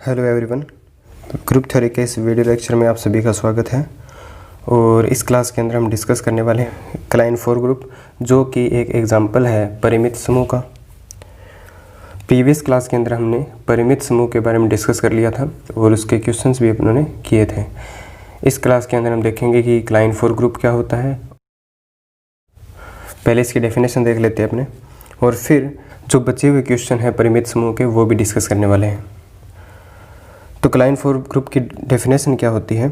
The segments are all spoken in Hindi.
हेलो एवरीवन, ग्रुप थ्योरी के इस वीडियो लेक्चर में आप सभी का स्वागत है। और इस क्लास के अंदर हम डिस्कस करने वाले हैं क्लाइन फोर ग्रुप, जो कि एक एग्जांपल है परिमित समूह का। प्रीवियस क्लास के अंदर हमने परिमित समूह के बारे में डिस्कस कर लिया था और उसके क्वेश्चंस भी अपनों ने किए थे। इस क्लास के अंदर हम देखेंगे कि क्लाइन फोर ग्रुप क्या होता है। पहले इसकी डेफिनेशन देख लेते हैं अपने, और फिर जो बचे हुए क्वेश्चन हैं परिमित समूह के वो भी डिस्कस करने वाले हैं। तो क्लाइन फोर ग्रुप की डेफिनेशन क्या होती है?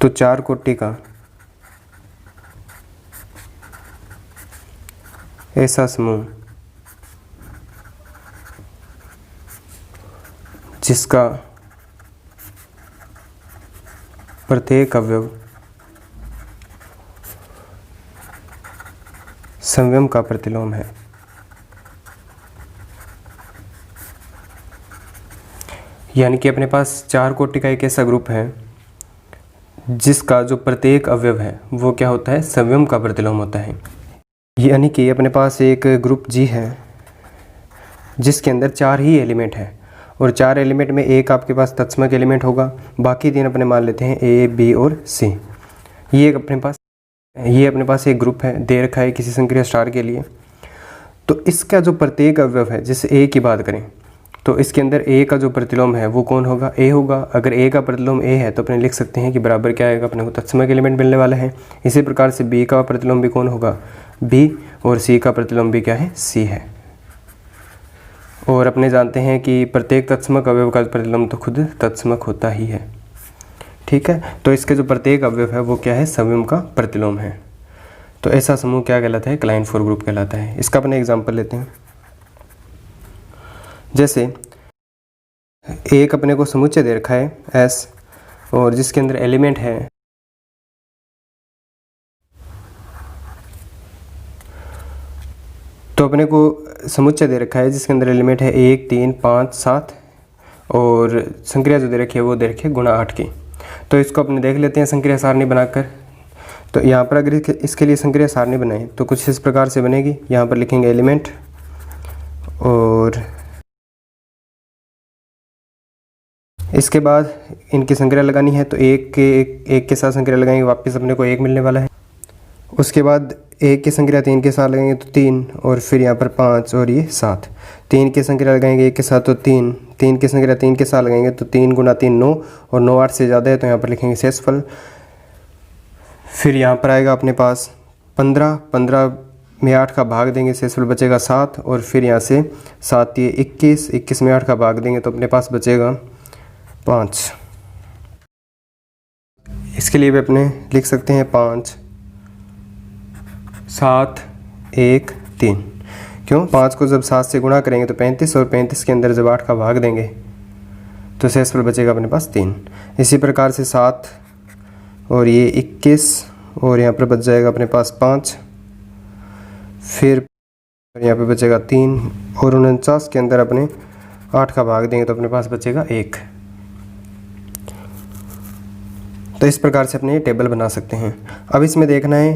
तो चार कोटि का ऐसा समूह जिसका प्रत्येक अवयव संयम का प्रतिलोम है। यानी कि अपने पास चार कोटि का एक ऐसा ग्रुप है जिसका जो प्रत्येक अवयव है वो क्या होता है? संयम का प्रतिलोम होता है। यानी कि अपने पास एक ग्रुप जी है जिसके अंदर चार ही एलिमेंट है, और चार एलिमेंट में एक आपके पास तत्समक एलिमेंट होगा, बाकी तीन अपने मान लेते हैं ए, बी और सी। ये अपने पास एक ग्रुप है, दे रखा है किसी संक्रिया स्टार के लिए। तो इसका जो प्रत्येक अवयव है, जैसे ए की बात करें तो इसके अंदर ए का जो प्रतिलोम है वो कौन होगा? ए होगा। अगर ए का प्रतिलोम ए है तो अपने लिख सकते हैं कि बराबर क्या आएगा? अपने को तत्समक एलिमेंट मिलने वाला है। इसी प्रकार से बी का प्रतिलोम भी कौन होगा? बी। और सी का प्रतिलोम भी क्या है? सी है। और अपने जानते हैं कि प्रत्येक तत्समक अवयव का प्रतिलोम तो खुद तत्समक होता ही है। ठीक है, तो इसके जो प्रत्येक अवयव है वो क्या है? संयम का प्रतिलोम है। तो ऐसा समूह क्या कहलाता है? क्लाइन फोर ग्रुप कहलाता है। इसका अपने एग्जाम्पल लेते हैं। जैसे एक अपने को समुच्चय दे रखा है S, और जिसके अंदर एलिमेंट है तो अपने को समुच्चय दे रखा है जिसके अंदर एलिमेंट है 1, 3, 5, 7, और संक्रिया जो दे रखी है वो दे रखी है गुणा 8 की। तो इसको अपने देख लेते हैं संक्रिया सारणी बनाकर। तो यहाँ पर अगर इसके लिए संक्रिया सारणी बनाएं तो कुछ इस प्रकार से बनेगी। यहाँ पर लिखेंगे एलिमेंट, और इसके बाद इनकी संक्रिया लगानी है। तो एक के साथ संक्रिया लगाएंगे, वापस अपने को एक मिलने वाला है। उसके बाद एक की संक्रिया 3 के साथ लगाएंगे तो 3, और फिर यहाँ पर 5 और ये 7। 3 की संक्रिया लगाएंगे एक के साथ तो 3, 3 की संक्रिया 3 के साथ लगाएंगे तो 3 गुना 3 9, और 9 8 से ज़्यादा है तो यहाँ पर लिखेंगे शेषफल। फिर यहाँ पर आएगा अपने पास 15, 15 में 8 का भाग देंगे, शेषफल बचेगा 7, और फिर यहाँ से 7 ये 21, 21 में 8 का भाग देंगे तो अपने पास बचेगा 5। इसके लिए भी अपने लिख सकते हैं 5 7 1 3। क्यों? 5 को जब 7 से गुणा करेंगे तो 35, और 35 के अंदर जब 8 का भाग देंगे तो शेषफल बचेगा अपने पास 3। इसी प्रकार से 7 और ये 21, और यहाँ पर बच जाएगा अपने पास 5, फिर यहाँ पे बचेगा 3, और 49 के अंदर अपने 8 का भाग देंगे तो अपने पास बचेगा 1। तो इस प्रकार से अपने ये टेबल बना सकते हैं। अब इसमें देखना है,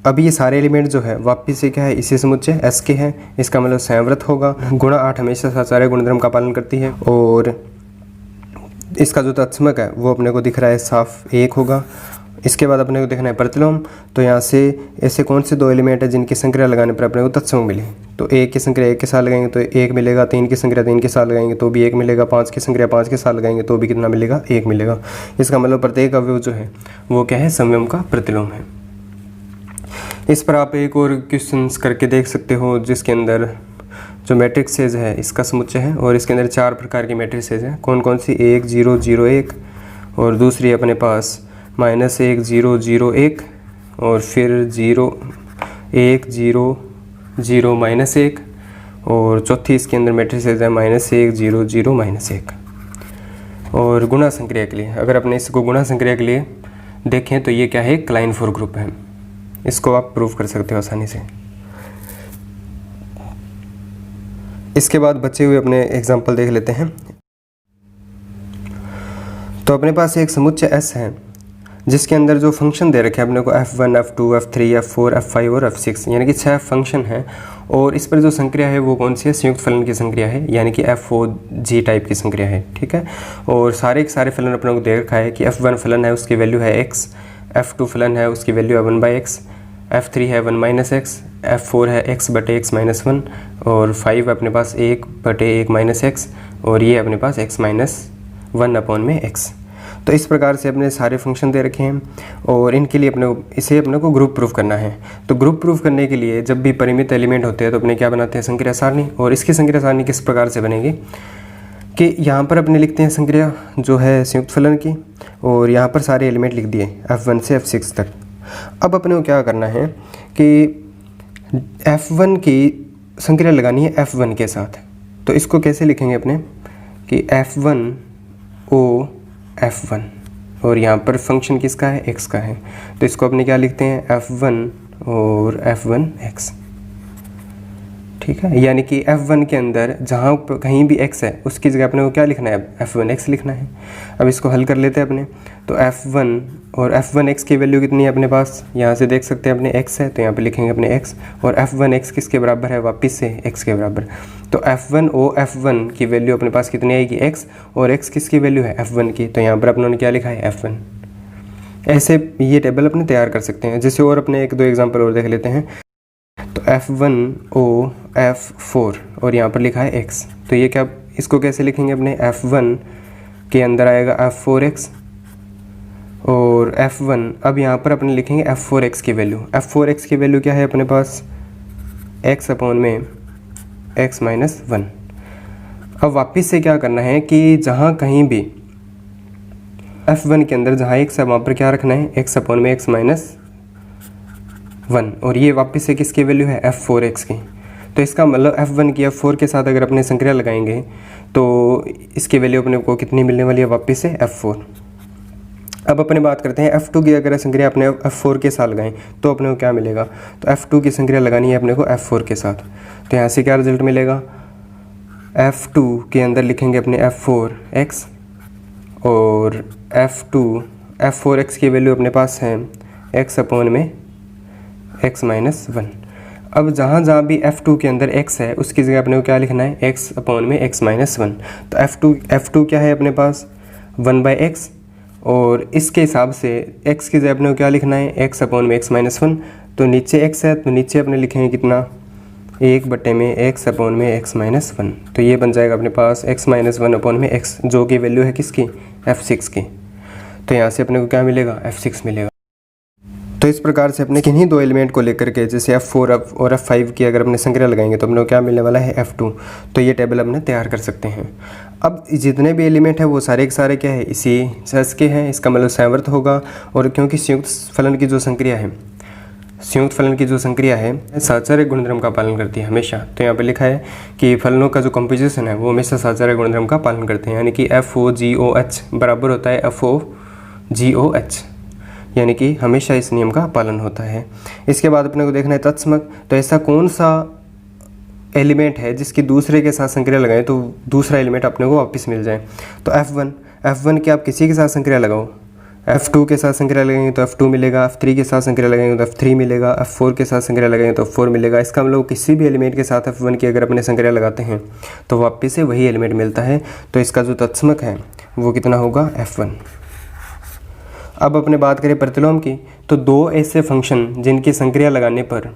अभी ये सारे एलिमेंट जो है वापिस से क्या है? इसी समुच्चय S के हैं। इसका मतलब संव्रत होगा। गुणा 8 हमेशा साचार्य गुणधर्म का पालन करती है, और इसका जो तत्समक है वो अपने को दिख रहा है साफ 1 होगा। इसके बाद अपने को देखना है प्रतिलोम। तो यहाँ से ऐसे कौन से दो एलिमेंट है जिनकी संक्रिया लगाने पर अपने को तत्समक मिले? तो 1 की संक्रिया 1 के साथ लगाएंगे तो 1 मिलेगा, 3 की संक्रिया 3 के साथ लगाएंगे तो भी 1 मिलेगा, 5 की संक्रिया 5 के साथ लगाएंगे तो भी कितना मिलेगा? 1 मिलेगा। इसका मतलब प्रत्येक अवयव जो है वो क्या है? संयम का प्रतिलोम है। इस पर आप एक और क्वेश्चन करके देख सकते हो, जिसके अंदर जो मैट्रिक्सेज है इसका समुच्चय है, और इसके अंदर 4 प्रकार की मैट्रिक्सेज हैं। कौन कौन सी? 1 0 0 1, और दूसरी अपने पास -1 0 0 1, और फिर 0 1 0 0 -1, और चौथी इसके अंदर मैट्रिक्सेज है -1 0 0 -1। और गुणा संक्रिया के लिए अगर अपने इसको गुणा संक्रिया के लिए देखें तो ये क्या है? क्लाइन फोर ग्रुप है। इसको आप प्रूव कर सकते हो आसानी से। इसके बाद बचे हुए अपने एग्जाम्पल देख लेते हैं। तो अपने पास एक समुच्चय S है जिसके अंदर जो फंक्शन दे रखे हैं अपने को f1, f2, f3, f4, f5 और f6 यानी कि 6 फंक्शन हैं। और इस पर जो संक्रिया है वो कौन सी है, संयुक्त फलन की संक्रिया है, यानी कि FOG टाइप की संक्रिया है, ठीक है। और सारे के सारे फलन अपने को दे रखा है कि f1 फलन है उसकी वैल्यू है x, f2 फलन है उसकी वैल्यू है 1/x, f3 है 1-x, f4 है x/x-1 और 5 अपने पास 1/1-x और ये अपने पास x-1/x। तो इस प्रकार से अपने सारे फंक्शन दे रखे हैं और इनके लिए अपने को ग्रुप प्रूफ करना है। तो ग्रुप प्रूफ करने के लिए जब भी परिमित एलिमेंट होते हैं तो अपने क्या बनाते हैं, संक्रिया सारणी। और इसकी संक्रिया सारणी किस प्रकार से बनेगी कि यहाँ पर अपने लिखते हैं संक्रिया जो है संयुक्त फलन की, और यहाँ पर सारे एलिमेंट लिख दिए f1 से f6 तक। अब अपने को क्या करना है कि f1 की संक्रिया लगानी है f1 के साथ। तो इसको कैसे लिखेंगे अपने कि f1 O f1 और यहाँ पर फंक्शन किसका है, x का है। तो इसको अपने क्या लिखते हैं f1 और f1x, ठीक है। यानी कि f1 के अंदर जहाँ कहीं भी x है उसकी जगह अपने को क्या लिखना है, f1x लिखना है। अब इसको हल कर लेते हैं अपने। तो f1 और f1x की वैल्यू कितनी है अपने पास, यहाँ से देख सकते हैं अपने x है तो यहाँ पे लिखेंगे अपने x, और f1x किसके बराबर है, वापस से x के बराबर। तो f1 ओ f1 की वैल्यू अपने पास कितनी आएगी, x, और x किसकी वैल्यू है, f1 की। तो यहाँ पर अपनों ने क्या लिखा है, f1। ऐसे ये टेबल अपने तैयार कर सकते हैं। जैसे और अपने एक दो एग्जाम्पल और देख लेते हैं। तो f1 ओ f4 और यहाँ पर लिखा है x। तो ये क्या, इसको कैसे लिखेंगे अपने, f1 के अंदर आएगा f4x और f1। अब यहाँ पर अपने लिखेंगे f4x की वैल्यू। f4x की वैल्यू क्या है अपने पास, x/x-1। अब वापस से क्या करना है कि जहाँ कहीं भी f1 के अंदर जहाँ x है वहाँ पर क्या रखना है, x/x-1, और ये वापस से किसकी वैल्यू है, f4x की। तो इसका मतलब f1 की f4 के साथ अगर अपने संक्रिया लगाएंगे तो इसकी वैल्यू अपने को कितनी मिलने वाली है, वापस से f4। अब अपने बात करते हैं f2 की अगर संक्रिया अपने f4 के साथ लगाएं तो अपने को क्या मिलेगा। तो f2 की संक्रिया लगानी है अपने को f4 के साथ। तो यहाँ से क्या रिजल्ट मिलेगा, f2 के अंदर लिखेंगे अपने f4x और f4x की वैल्यू अपने पास है x/x-1। अब जहाँ जहाँ भी f2 के अंदर x है उसकी जगह अपने को क्या लिखना है, x/x-1। तो f2 क्या है अपने पास 1/x, और इसके हिसाब से x की जगह अपने को क्या लिखना है, x/x-1। तो नीचे x है तो नीचे अपने लिखेंगे कितना, 1/x/x-1। तो ये बन जाएगा अपने पास x-1/x, जो कि वैल्यू है किसकी, f6 की। तो यहाँ से अपने को क्या मिलेगा, f6 मिलेगा। तो इस प्रकार से अपने किन्हीं दो एलिमेंट को लेकर के जैसे f4 और f5 की अगर अपने संक्रिया लगाएंगे तो अपने को क्या मिलने वाला है, f2। तो ये टेबल अपने तैयार कर सकते हैं। अब जितने भी एलिमेंट है वो सारे के सारे क्या है, इसी सस के हैं, इसका मतलब संवर्त होगा। और क्योंकि संयुक्त फलन की जो संक्रिया है साचार्य गुणधर्म का पालन करती है हमेशा। तो यहाँ पे लिखा है कि फलनों का जो कंपोजिशन है वो हमेशा साचार्य गुणधर्म का पालन करते हैं, यानी कि FOGOH बराबर होता है FOGOH, यानी कि हमेशा इस नियम का पालन होता है। इसके बाद अपने को देखना है तत्समक। तो ऐसा कौन सा एलिमेंट है जिसकी दूसरे के साथ संक्रिया लगाएं तो दूसरा एलिमेंट अपने को वापस मिल जाए। तो f1 के आप किसी के साथ संक्रिया लगाओ, f2 के साथ संक्रिया लगाएंगे तो f2 मिलेगा, f3 के साथ संक्रिया लगाएंगे तो f3 मिलेगा, f4 के साथ संक्रिया लगाएंगे तो f4 मिलेगा। इसका मतलब किसी भी एलिमेंट के साथ f1 की अगर अपने संक्रिया लगाते हैं तो वापस से वही एलिमेंट मिलता है। तो इसका जो तत्समक है वो कितना होगा, f1। अब अपने बात करें प्रतिलोम की, तो दो ऐसे फंक्शन जिनकी संक्रिया लगाने पर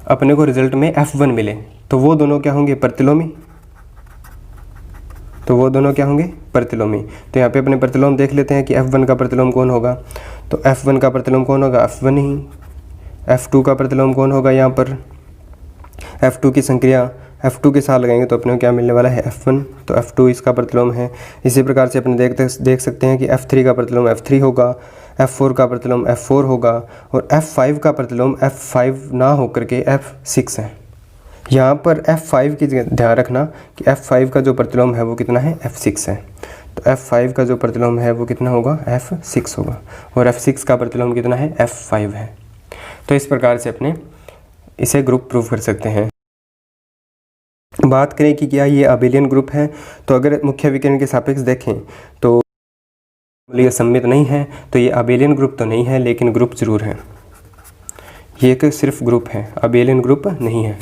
अपने को रिजल्ट में f1 मिले तो वो दोनों क्या होंगे, प्रतिलोमी। तो यहाँ पे अपने प्रतिलोम देख लेते हैं कि f1 का प्रतिलोम कौन होगा। तो f1 का प्रतिलोम कौन होगा, f1 ही। f2 का प्रतिलोम कौन होगा, यहाँ पर f2 की संक्रिया f2 के साथ लगाएंगे तो अपने को क्या मिलने वाला है, f1। तो f2 इसका प्रतिलोम है। इसी प्रकार से अपने देख सकते हैं कि f3 का प्रतिलोम f3 होगा, f4 का प्रतिलोम f4 होगा, और f5 का प्रतिलोम f5 ना होकर के f6 है। यहाँ पर f5 की जगह ध्यान रखना कि f5 का जो प्रतिलोम है वो कितना है, f6 है। तो f5 का जो प्रतिलोम है वो कितना होगा, f6 होगा, और f6 का प्रतिलोम कितना है, f5 है। तो इस प्रकार से अपने इसे ग्रुप प्रूव कर सकते हैं। बात करें कि क्या ये अबेलियन ग्रुप है, तो अगर मुख्य विकर्ण के सापेक्ष देखें तो ये सममित नहीं है तो ये अबेलियन ग्रुप तो नहीं है, लेकिन ग्रुप जरूर है। ये एक सिर्फ ग्रुप है, अबेलियन ग्रुप नहीं है।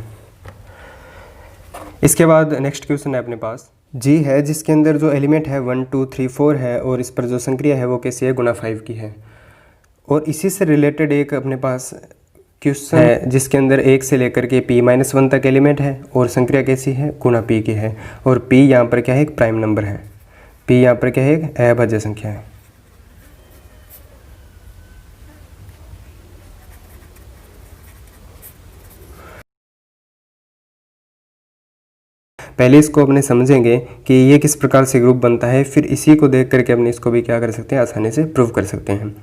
इसके बाद नेक्स्ट क्वेश्चन है अपने पास जी है, जिसके अंदर जो एलिमेंट है 1 2 3 4 है और इस पर जो संक्रिया है वो कैसी है, गुणा 5 की है। और इसी से रिलेटेड एक अपने पास क्वेश्चन है जिसके अंदर 1 से लेकर के p-1 तक एलिमेंट है और संक्रिया कैसी है, गुणा p की है। और p यहाँ पर क्या है, एक प्राइम नंबर है। p यहाँ पर क्या है, एक अभाज्य संख्या है। पहले इसको अपने समझेंगे कि ये किस प्रकार से ग्रुप बनता है, फिर इसी को देख करके अपने इसको भी क्या कर सकते हैं, आसानी से प्रूव कर सकते हैं।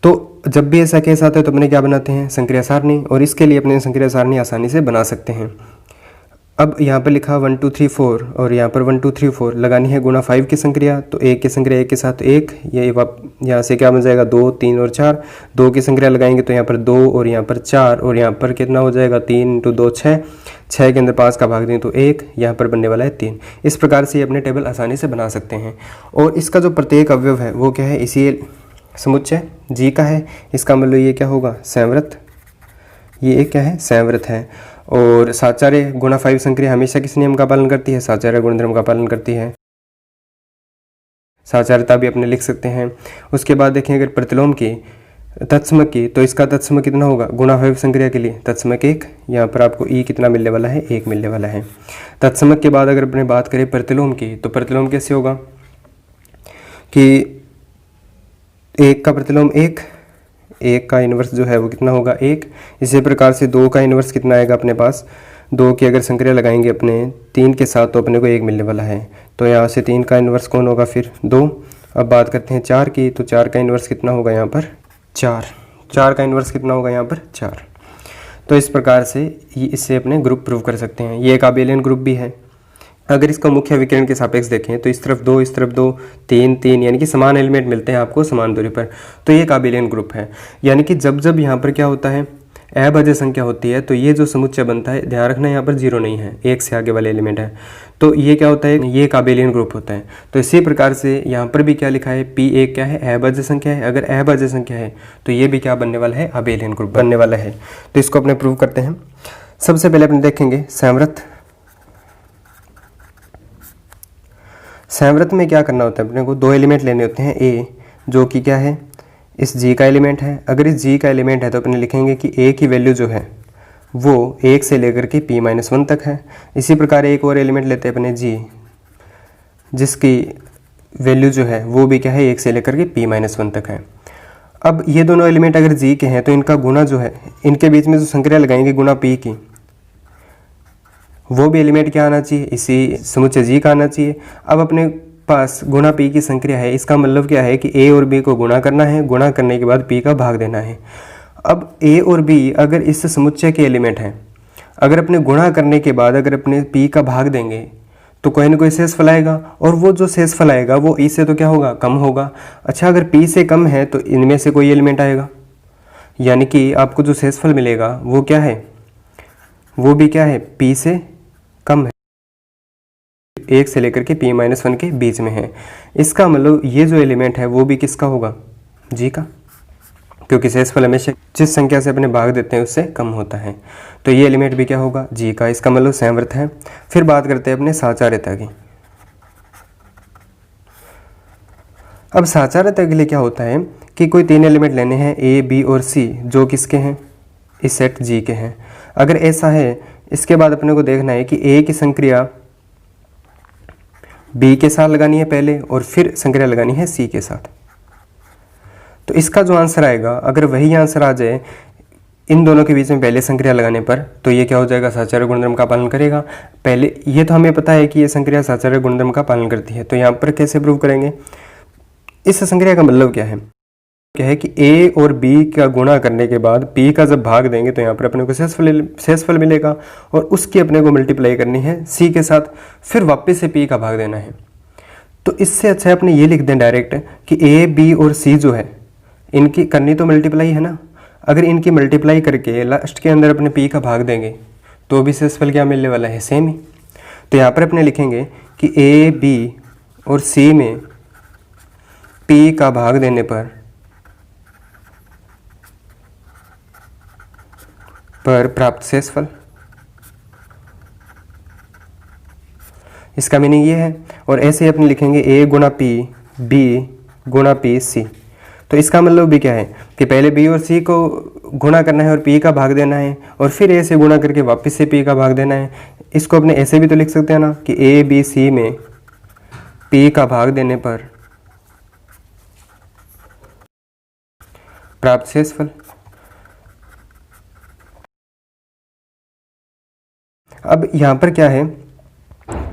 तो जब भी ऐसा केस आता है तो अपने क्या बनाते हैं, संक्रिया सारणी, और इसके लिए अपने संक्रिया सारणी आसानी से बना सकते हैं। अब यहाँ पर लिखा 1 2 3 4 और यहाँ पर 1 2 3 4 लगानी है गुणा 5 की संक्रिया, तो 1 की संक्रिया 1 के साथ 1, ये यहाँ से क्या बन जाएगा 2 3 और 4। 2 की संक्रिया लगाएंगे तो यहाँ पर 2 और यहाँ पर 4 और यहाँ पर कितना हो जाएगा 3 × 2 6। 6 के अंदर 5 का भाग दें तो 1, यहाँ पर बनने वाला है 3। इस प्रकार से ये अपने टेबल आसानी से बना सकते हैं। और इसका जो प्रत्येक अवयव है वो क्या है, इसी समुच्चय जी का है। इसका मतलब ये क्या होगा, संवृत। ये एक क्या है, संवृत है। और साचार्य गुणा 5 संक्रिया हमेशा किस नियम का पालन करती है, साचार्य गुणधर्म का पालन करती है। साचार्यता भी अपने लिख सकते हैं। उसके बाद देखें अगर प्रतिलोम की तत्समक की, तो इसका तत्समक कितना होगा, गुणा 5 संक्रिया के लिए तत्समक 1। यहाँ पर आपको ई कितना मिलने वाला है, 1 मिलने वाला है। तत्समक के बाद अगर अपने बात करें प्रतिलोम की, तो प्रतिलोम कैसे होगा कि 1 का प्रतिलोम 1 का इन्वर्स जो है वो कितना होगा, 1। इसी प्रकार से 2 का इन्वर्स कितना आएगा अपने पास, 2 की अगर संक्रिया लगाएंगे अपने 3 के साथ तो अपने को 1 मिलने वाला है। तो यहाँ से 3 का इन्वर्स कौन होगा, फिर 2। अब बात करते हैं 4 की, तो 4 का इन्वर्स कितना होगा यहाँ पर, 4 का इन्वर्स कितना होगा यहाँ पर, 4। तो इस प्रकार से इससे अपने ग्रुप प्रूव कर सकते हैं। ये एक अबेलियन ग्रुप भी है। अगर इसको मुख्य विकिरण के सापेक्ष देखें तो इस तरफ 2 इस तरफ 2 3 3, यानी कि समान एलिमेंट मिलते हैं आपको समान दूरी पर, तो ये एक अबेलियन ग्रुप है। यानी कि जब जब यहाँ पर क्या होता है, अभाज्य संख्या होती है, तो ये जो समुच्चय बनता है, ध्यान रखना यहाँ पर 0 नहीं है, 1 से आगे वाले एलिमेंट है, तो ये क्या होता है, ये एक अबेलियन ग्रुप होता है। तो इसी प्रकार से यहाँ पर भी क्या लिखा है, p एक क्या है, अभाज्य संख्या है। अगर अभाज्य संख्या है तो ये भी क्या बनने वाला है, अबेलियन ग्रुप बनने वाला है। तो इसको अपने प्रूव करते हैं। सबसे पहले अपने देखेंगे संवृत। संवृत में क्या करना होता है, अपने को 2 एलिमेंट लेने होते हैं, a जो कि क्या है, इस g का एलिमेंट है। अगर इस g का एलिमेंट है तो अपने लिखेंगे कि a की वैल्यू जो है वो 1 से लेकर के p-1 तक है। इसी प्रकार एक और एलिमेंट लेते हैं अपने g, जिसकी वैल्यू जो है वो भी क्या है, 1 से लेकर के p-1 तक है। अब ये दोनों एलिमेंट अगर g के हैं तो इनका गुणा जो है, इनके बीच में जो संक्रिया लगाएंगे गुणा p की, वो भी एलिमेंट क्या आना चाहिए, इसी समुच्चय जी का आना चाहिए। अब अपने पास गुणा p की संक्रिया है, इसका मतलब क्या है कि a और b को गुणा करना है, गुणा करने के बाद p का भाग देना है। अब a और b अगर इस समुच्चय के एलिमेंट हैं, अगर अपने गुणा करने के बाद अगर अपने p का भाग देंगे तो कोई ना कोई शेषफल आएगा, और वो जो शेषफल आएगा वो e से तो क्या होगा, कम होगा। अच्छा, अगर p से कम है तो इनमें से कोई एलिमेंट आएगा, यानी कि आपको जो शेषफल मिलेगा वो क्या है, वो भी क्या है, p से कम है, 1 से लेकर के p-1 के बीच में है। इसका मतलब ये जो एलिमेंट है वो भी किसका होगा, g का, क्योंकि शेषफल हमेशा जिस संख्या से अपने भाग देते हैं उससे कम होता है। तो ये एलिमेंट भी क्या होगा, g का। इसका मतलब संवृत है। फिर बात करते हैं अपने साचार्यता की। अब साचार्यता के लिए क्या होता है कि कोई 3 एलिमेंट लेने हैं, a, b और c, जो किसके हैं, इस सेट g के हैं। अगर ऐसा है, इसके बाद अपने को देखना है कि a की संक्रिया b के साथ लगानी है पहले, और फिर संक्रिया लगानी है c के साथ। तो इसका जो आंसर आएगा, अगर वही आंसर आ जाए इन दोनों के बीच में पहले संक्रिया लगाने पर, तो ये क्या हो जाएगा, साचार्य गुणधर्म का पालन करेगा। पहले ये तो हमें पता है कि ये संक्रिया साचार्य गुणधर्म का पालन करती है, तो यहाँ पर कैसे प्रूव करेंगे, इस संक्रिया का मतलब क्या है कि a और b का गुणा करने के बाद p का जब भाग देंगे तो यहाँ पर अपने को शेषफल मिलेगा, और उसकी अपने को मल्टीप्लाई करनी है c के साथ, फिर वापस से p का भाग देना है। तो इससे अच्छा अपने ये लिख दें डायरेक्ट कि a, b और c जो है इनकी करनी तो मल्टीप्लाई है ना। अगर इनकी मल्टीप्लाई करके लास्ट के अंदर अपने p का भाग देंगे तो भी शेषफल क्या मिलने वाला है, सेम ही। तो यहाँ पर अपने लिखेंगे कि a, b और c में p का भाग देने पर प्राप्त शेषफल। इसका मीनिंग ये है। और ऐसे ही अपने लिखेंगे a गुणा p b गुणा p c। तो इसका मतलब भी क्या है कि पहले b और c को गुणा करना है और p का भाग देना है, और फिर a से गुणा करके वापस से p का भाग देना है। इसको अपने ऐसे भी तो लिख सकते हैं ना कि a b c में p का भाग देने पर प्राप्त शेषफल। अब यहाँ पर क्या है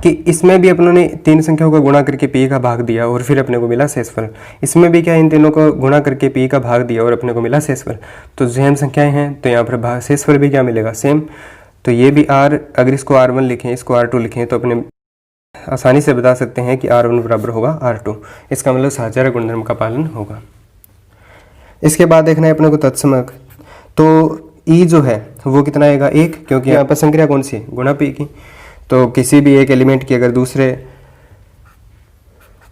कि इसमें भी अपनों ने तीन संख्याओं का गुणा करके p का भाग दिया और फिर अपने को मिला शेषफल। इसमें भी क्या है, इन तीनों को गुणा करके p का भाग दिया और अपने को मिला शेषफल। तो सेम संख्याएं हैं तो यहाँ पर शेषफल भी क्या मिलेगा, सेम। तो ये भी r, अगर इसको r1 लिखें, इसको r2 लिखें, तो अपने आसानी से बता सकते हैं कि r1 बराबर होगा r2। इसका मतलब सहाचारक गुणधर्म का पालन होगा। इसके बाद देखना है अपने को तत्समक। तो e जो है वो कितना आएगा, 1, क्योंकि यहाँ पर संक्रिया कौन सी, गुणा p की। तो किसी भी एक एलिमेंट की अगर दूसरे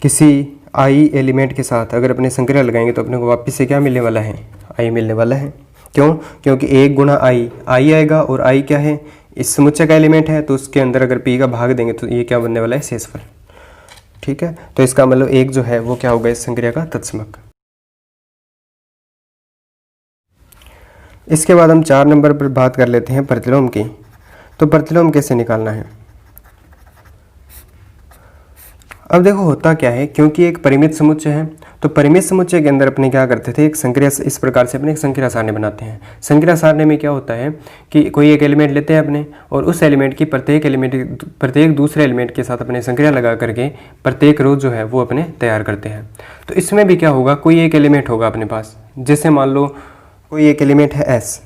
किसी i एलिमेंट के साथ अगर अपने संक्रिया लगाएंगे तो अपने को वापस से क्या मिलने वाला है, i मिलने वाला है। क्यों, क्योंकि 1 गुणा i आएगा, और i क्या है, इस समुच्चय का एलिमेंट है, तो उसके अंदर अगर p का भाग देंगे तो ये क्या बनने वाला है, शेषफल। ठीक है, तो इसका मतलब 1 जो है वो क्या होगा, इस संक्रिया का तत्समक। इसके बाद हम 4 नंबर पर बात कर लेते हैं प्रतिलोम की। तो प्रतिलोम कैसे निकालना है। अब देखो होता क्या है, क्योंकि एक परिमित समुच्चय है, तो परिमित समुच्चय के अंदर अपने क्या करते थे, एक संक्रिया, इस प्रकार से अपने एक संक्रिया सारणी बनाते हैं। संक्रिया सारणी में क्या होता है कि कोई एक एलिमेंट लेते हैं अपने, और उस एलिमेंट की प्रत्येक दूसरे एलिमेंट के साथ अपने संक्रिया लगा करके प्रत्येक रो जो है वो अपने तैयार करते हैं। तो इसमें भी क्या होगा, कोई एक एलिमेंट होगा अपने पास, जैसे मान लो कोई एक एलिमेंट है S,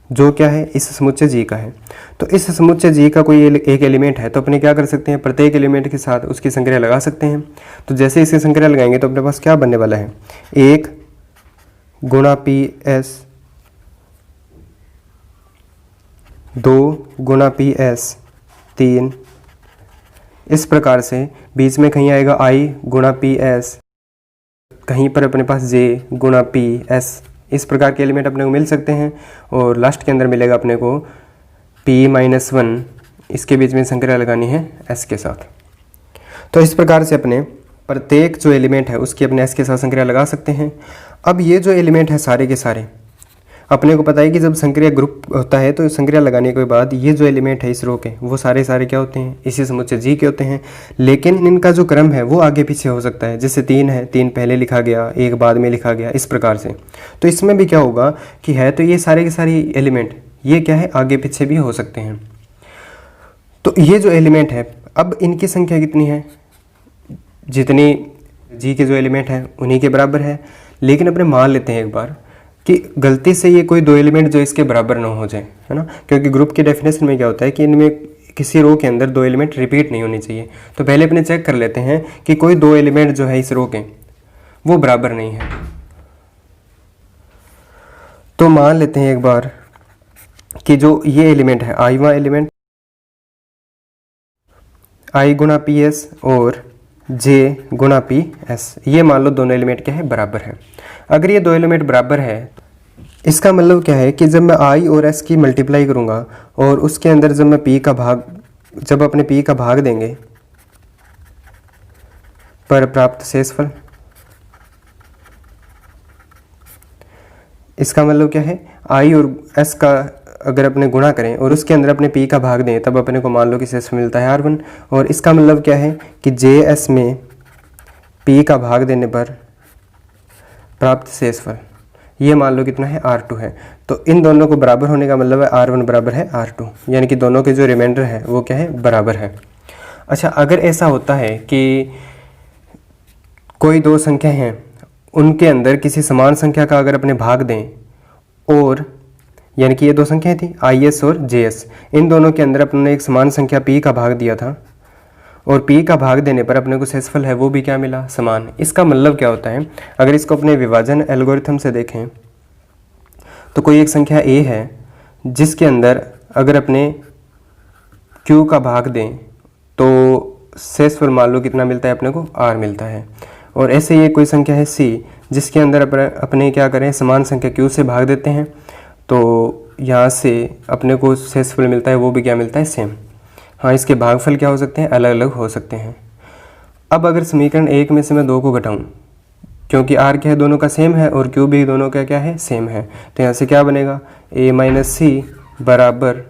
जो क्या है, इस समुच्चय G का है। तो इस समुच्चय G का कोई एक एलिमेंट है, तो अपने क्या कर सकते हैं, प्रत्येक एलिमेंट के साथ उसकी संक्रिया लगा सकते हैं। तो जैसे इसकी संक्रिया लगाएंगे तो अपने पास क्या बनने वाला है, 1 गुणा PS, 2 गुणा PS, 3। इस प्रकार से बीच में कहीं आएगा I गुणा PS, कहीं पर अपने पास J गुणा PS। इस प्रकार के एलिमेंट अपने को मिल सकते हैं, और लास्ट के अंदर मिलेगा अपने को p-1। इसके बीच में संक्रिया लगानी है s के साथ। तो इस प्रकार से अपने प्रत्येक जो एलिमेंट है उसकी अपने s के साथ संक्रिया लगा सकते हैं। अब ये जो एलिमेंट है सारे के सारे, अपने को पता है कि जब संक्रिया ग्रुप होता है तो संक्रिया लगाने के बाद ये जो एलिमेंट है इस रो के, वो सारे क्या होते हैं, इसी समुच्चय G के होते हैं। लेकिन इनका जो क्रम है वो आगे पीछे हो सकता है, जैसे 3 है, 3 पहले लिखा गया, 1 बाद में लिखा गया, इस प्रकार से। तो इसमें भी क्या होगा कि है तो ये सारे के सारे एलिमेंट, ये क्या है, आगे पीछे भी हो सकते हैं। तो ये जो एलिमेंट है, अब इनकी संख्या कितनी है, जितनी G के जो एलिमेंट हैं उन्हीं के बराबर है। लेकिन अपने मान लेते हैं एक बार कि गलती से ये कोई 2 एलिमेंट जो इसके बराबर ना हो जाए, है ना, क्योंकि ग्रुप की डेफिनेशन में क्या होता है कि इनमें किसी रो के अंदर 2 एलिमेंट रिपीट नहीं होनी चाहिए। तो पहले अपने चेक कर लेते हैं कि कोई 2 एलिमेंट जो है इस रो के वो बराबर नहीं है। तो मान लेते हैं एक बार कि जो ये एलिमेंट है i एलिमेंट, i गुणा PS और j गुणा PS, ये मान लो दोनों एलिमेंट क्या है, बराबर है। अगर ये 2 एलिमेंट बराबर है, इसका मतलब क्या है कि जब मैं i और s की मल्टीप्लाई करूँगा और उसके अंदर जब मैं जब अपने p का भाग देंगे पर प्राप्त शेषफल, इसका मतलब क्या है, i और s का अगर अपने गुणा करें और उसके अंदर अपने p का भाग दें तब अपने को मान लो कि शेषफल मिलता है r1। और इसका मतलब क्या है कि js में p का भाग देने पर प्राप्त शेषफल, ये मान लो कितना है, r2 है। तो इन दोनों को बराबर होने का मतलब है r1 बराबर है r2, यानी कि दोनों के जो रिमाइंडर है वो क्या है, बराबर है। अच्छा, अगर ऐसा होता है कि कोई 2 संख्या हैं, उनके अंदर किसी समान संख्या का अगर अपने भाग दें, और यानी कि ये 2 संख्याएं थी is और js, इन दोनों के अंदर अपने एक समान संख्या p का भाग दिया था, और p का भाग देने पर अपने को शेषफल है वो भी क्या मिला, समान। इसका मतलब क्या होता है, अगर इसको अपने विभाजन एल्गोरिथम से देखें तो कोई एक संख्या a है जिसके अंदर अगर अपने q का भाग दें तो शेषफल मान लो कितना मिलता है, अपने को r मिलता है। और ऐसे ये कोई संख्या है c जिसके अंदर अपने क्या करें, समान संख्या q से भाग देते हैं, तो यहाँ से अपने को शेषफल मिलता है वो भी क्या मिलता है, सेम। हाँ, इसके भागफल क्या हो सकते हैं, अलग अलग हो सकते हैं। अब अगर समीकरण 1 में से मैं 2 को घटाऊँ, क्योंकि r क्या है, दोनों का सेम है और q भी दोनों का क्या है, सेम है, तो यहाँ से क्या बनेगा, a माइनस सी बराबर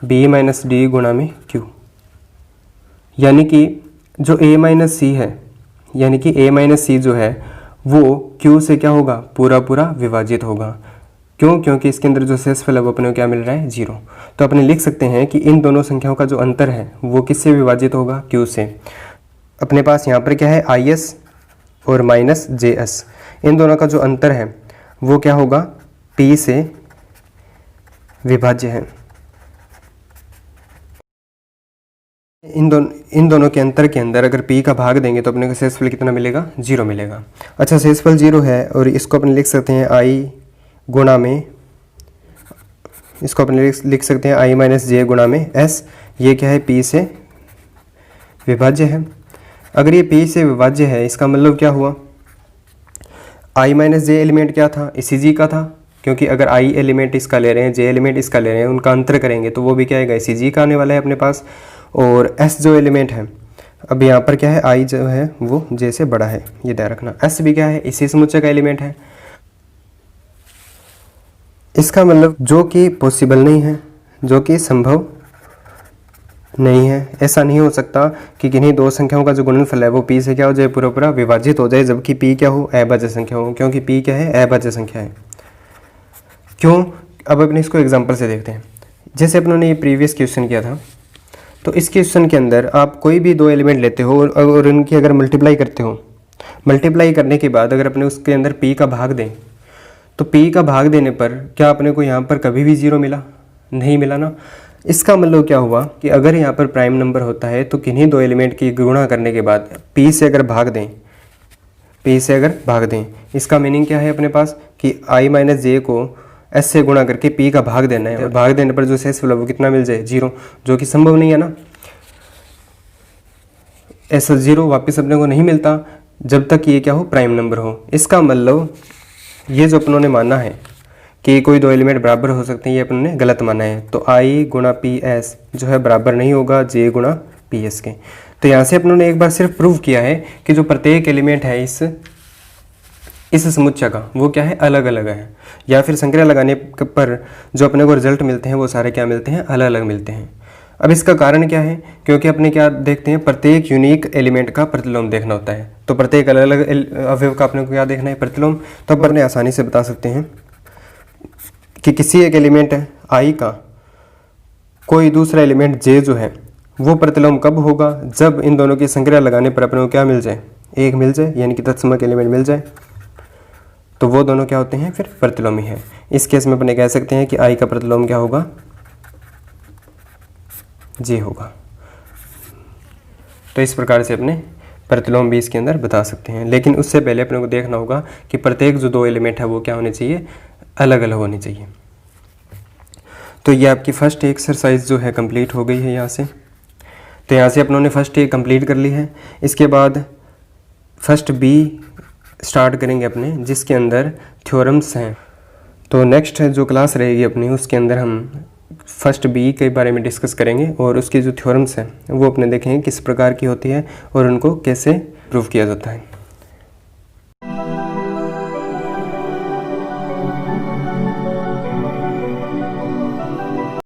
b माइनस डी गुणा में q। यानी कि जो a माइनस सी है, यानी कि a माइनस सी जो है वो q से क्या होगा, पूरा पूरा विभाजित होगा। क्यों? क्योंकि इसके अंदर जो शेषफल है वो अपने को क्या मिल रहा है, 0। तो अपने लिख सकते हैं कि इन दोनों संख्याओं का जो अंतर है वो किससे विभाजित होगा, q से। अपने पास यहाँ पर क्या है, is और माइनस js, इन दोनों का जो अंतर है वो क्या होगा, p से विभाज्य है। इन दोनों के अंतर के अंदर अगर p का भाग देंगे तो अपने को शेषफल कितना मिलेगा, 0 मिलेगा। अच्छा, शेषफल 0 है और इसको अपने लिख सकते हैं i गुणा में, इसको अपने लिख सकते हैं i माइनस जे गुणा में s। ये क्या है, p से विभाज्य है। अगर ये p से विभाज्य है, इसका मतलब क्या हुआ, i माइनस जे एलिमेंट क्या था, इसी g का था, क्योंकि अगर i एलिमेंट इसका ले रहे हैं, j एलिमेंट इसका ले रहे हैं, उनका अंतर करेंगे तो वो भी क्या आएगा, इसी g का आने वाला है अपने पास। और s जो एलिमेंट है, अब यहाँ पर क्या है, i जो है वो j से बड़ा है, ये ध्यान रखना। s भी क्या है, इसी समुच्चय का एलिमेंट है। इसका मतलब जो कि पॉसिबल नहीं है, जो कि संभव नहीं है। ऐसा नहीं हो सकता कि किन्हीं दो संख्याओं का जो गुणनफल है वो p से क्या हो जाए, पूरा पूरा विभाजित हो जाए, जबकि p क्या हो, अभाज्य संख्या हो, क्योंकि p क्या है, अभाज्य संख्या है। क्यों? अब अपने इसको एग्जांपल से देखते हैं। जैसे अपनों ने ये प्रीवियस क्वेश्चन किया था, तो इस क्वेश्चन के अंदर आप कोई भी दो एलिमेंट लेते हो और उनकी अगर मल्टीप्लाई करते हो, मल्टीप्लाई करने के बाद अगर अपने उसके अंदर p का भाग दें, तो p का भाग देने पर क्या अपने को यहाँ पर कभी भी 0 मिला, नहीं मिला ना। इसका मतलब क्या हुआ कि अगर यहाँ पर प्राइम नंबर होता है तो किन्हीं दो एलिमेंट की गुणा करने के बाद p से अगर भाग दें, p से अगर भाग दें, इसका मीनिंग क्या है अपने पास कि i माइनस जे को s से गुणा करके p का भाग देना है, और भाग देने पर जो शेषफल है वो कितना मिल जाए, 0, जो कि संभव नहीं है ना। ऐसा 0 वापस अपने को नहीं मिलता जब तक ये क्या हो, प्राइम नंबर हो। इसका मतलब ये जो अपनों ने माना है कि कोई दो एलिमेंट बराबर हो सकते हैं, ये अपन ने गलत माना है। तो i गुणा पी एस जो है बराबर नहीं होगा j गुणा पी एस के। तो यहाँ से अपनों ने एक बार सिर्फ प्रूव किया है कि जो प्रत्येक एलिमेंट है इस समुच्चय का वो क्या है, अलग अलग है, या फिर संक्रिया लगाने पर जो अपने को रिजल्ट मिलते हैं वो सारे क्या मिलते हैं, अलग अलग मिलते हैं। अब इसका कारण क्या है, क्योंकि अपने क्या देखते हैं, प्रत्येक यूनिक एलिमेंट का प्रतिलोम देखना होता है। तो प्रत्येक अलग अलग अवयव का अपने को क्या देखना है, प्रतिलोम। तो अब अपने आसानी से बता सकते हैं कि किसी एक एलिमेंट i का कोई दूसरा एलिमेंट j जो है वो प्रतिलोम कब होगा, जब इन दोनों की संक्रिया लगाने पर अपने को क्या मिल जाए, एक मिल जाए, यानी कि तत्समक एलिमेंट मिल जाए, तो वो दोनों क्या होते हैं, फिर प्रतिलोमी है। इस केस में अपने कह सकते हैं कि i का प्रतिलोम क्या होगा, j होगा। तो इस प्रकार से अपने प्रतिलोम भी इसके अंदर बता सकते हैं, लेकिन उससे पहले अपने को देखना होगा कि प्रत्येक जो दो एलिमेंट है वो क्या होने चाहिए, अलग अलग होनी चाहिए। तो ये आपकी फर्स्ट एक्सरसाइज जो है कंप्लीट हो गई है यहाँ से। तो यहाँ से अपनों ने फर्स्ट ए कंप्लीट कर ली है। इसके बाद फर्स्ट बी स्टार्ट करेंगे अपने, जिसके अंदर थ्योरम्स हैं। तो नेक्स्ट जो क्लास रहेगी अपनी, उसके अंदर हम फर्स्ट बी के बारे में डिस्कस करेंगे और उसकी जो थ्योरम्स हैं वो अपने देखेंगे किस प्रकार की होती है और उनको कैसे प्रूव किया जाता है।